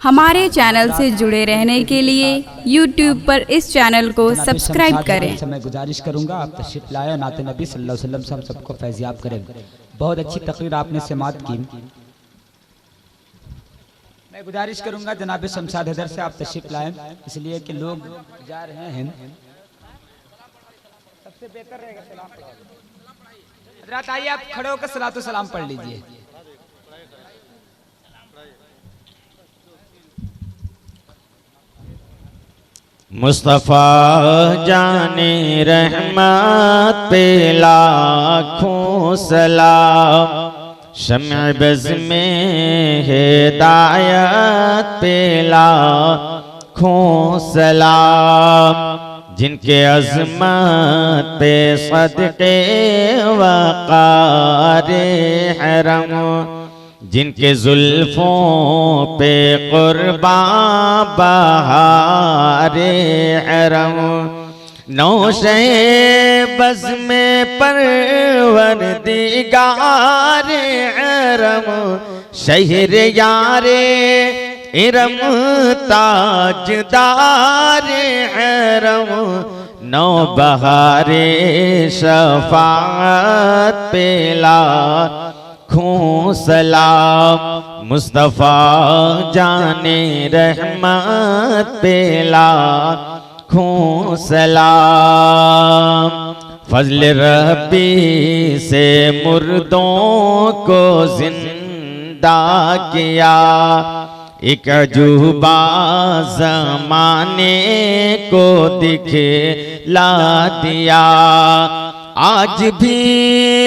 हमारे चैनल से जुड़े रहने के लिए YouTube पर इस चैनल को सब्सक्राइब करें। मैं गुजारिश करूंगा आप तशरीफ लाए, नाते नबी सल्लल्लाहु अलैहि वसल्लम से हम सबको फैज़याब करें। बहुत अच्छी तकरीर आपने समात की। मैं गुजारिश करूंगा जनाब शमशाद हैदर से आप तशरीफ लाएं, इसलिए कि लोग जा रहे हैं। सबसे बेहतर रहेगा सलाम पढ़ाओ। हज़रात आइए आप खड़े होकर सलातो सलाम पढ़ लीजिए। मुस्तफ़ा जाने रहमत पे लाखों सलाम, शम्अ बज़ में हिदायत पे लाखों सलाम, जिनके अज़मत पे सदक़े वक़ारे हरम, जिनके जुल्फों पे क़ुर्बान बहारे हरम, नौशे बज़ में परवरदिगारे हरम, शहर यारे इरम ताजदारे हरम, नौ बहारे शफ़ाअत पे लाखों सलाम, मुस्तफ़ा जाने रहमत पे लाखों सलाम। फज़ल रब्बी से मुर्दों को जिंदा किया, एक अजूबा ज़माने को दिखला दिया। आज भी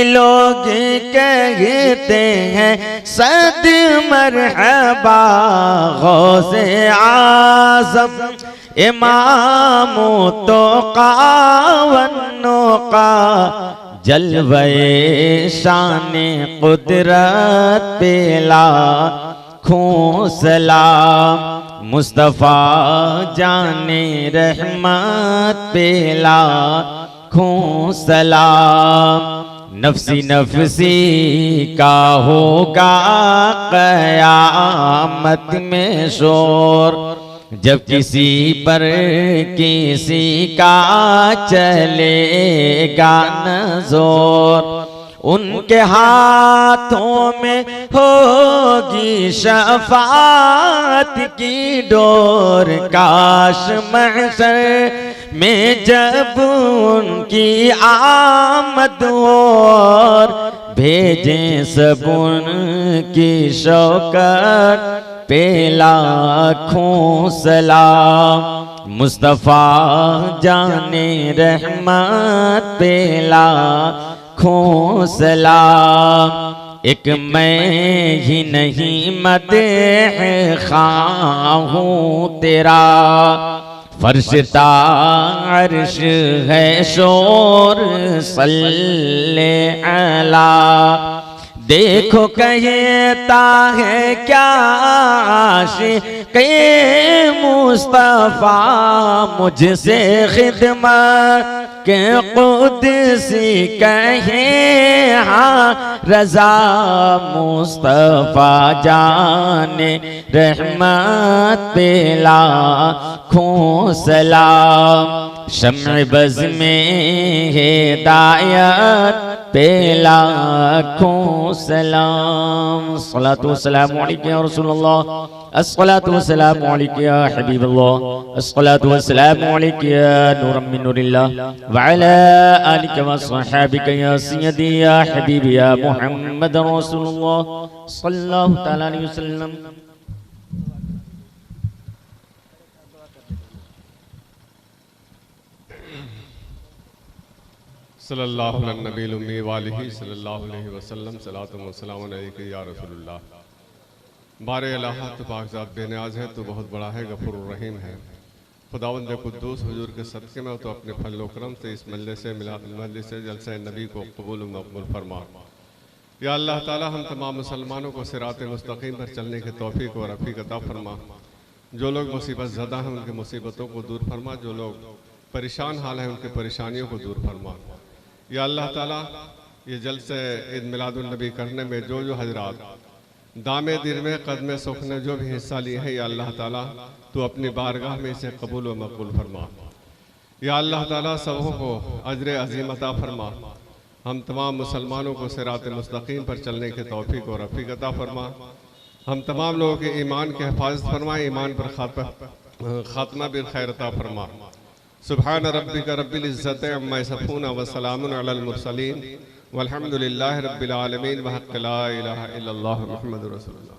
लोग कहते हैं सद मरहबा गौसे आज़म, इमामो तो कावन्नो का जलवे शाने कुदरत पे लाखों सलाम, मुस्तफ़ा जाने रहमत पे लाखों सलाम। नफसी नफसी का होगा क़यामत में शोर, जब किसी पर किसी का चलेगा न जोर, उनके हाथों में होगी शफ़ाअत की डोर। काश महशर में जब उनकी आमद और भेजें सब उनकी शौकत पे लाखों सलाम, मुस्तफ़ा जाने रहमत पे लाखों सलाम। एक मैं ही नहीं मदह ख़्वाह हूँ तेरा, फर्शता अर्श है शोर सल्ले अला। देखो कहता है क्या आशिक़े मुस्तफ़ा, मुझसे खिदमत के क़ुदसी कहे हाँ रज़ा, मुस्तफ़ा जाने रहमत पे लाखों सलाम। शम्अ बज़ में हिदायत पे लाखों सलाम। अस्सलातु वस्सलामु अलैका या रसूलल्लाह, अस्सलातु वस्सलामु अलैका या हबीबल्लाह, अस्सलातु वस्सलामु अलैका या नूरम मिन नूरिल्लाह, व अला आलिका व अस्हाबिका या सय्यदी या हबीबी या मुहम्मद रसूलुल्लाह सल्लल्लाहु तआला अलैहि वसल्लम। सल्लल्लाहु अलैहि नबील उम्मी वालिही सल्लल्लाहु अलैहि वसल्लम, सलातु व सलामुन अलैका या रसूलुल्लाह। बारे अल्लाह तो पाकज़ात बेनियाज है, तो बहुत बड़ा है, गफूर रहीम है। खुदावंद कुद्दूस हुजूर के सदक़े में तो अपने फजल व करम से इस मजलिस जलसा नबी को कबूल व मक़बूल फरमा। या अल्लाह ताला हम तमाम मुसलमानों को सिरात मुस्तक़ीम पर चलने की तौफ़ीक़ व रफ़ीक़ अता फरमा। जो लोग मुसीबत ज़दा हैं उनकी मुसीबतों को दूर फरमा, जो लोग परेशान हाल हैं उनकी परेशानियों को दूर फरमा। या अल्लाह ताला ये जलसे ईद मिलादुन नबी करने में जो जो हजरात दामे दिर में कदम सुख ने जो भी हिस्सा लिए है या अल्लाह ताला तो अपनी बारगाह में इसे कबूल व मकबूल फरमा। या अल्लाह ताला सबों को अजर अज़ीम अता फरमा। हम तमाम मुसलमानों को सिरात मुस्तकीम पर चलने के तौफीक और रफ़ीक अता फरमा। हम तमाम लोगों के ईमान की हिफाजत फरमाए, ईमान पर खात्मा बिल खैर अता फरमा। सुब्हान रब्बिका रब्बिल इज़्ज़ति अम्मा यसिफून व सलामुन अलल मुरसलीन वल्हम्दुलिल्लाहि रब्बिल आलमीन व हक़्क़ ला इलाहा इल्लल्लाह मुहम्मदुर रसूलुल्लाह।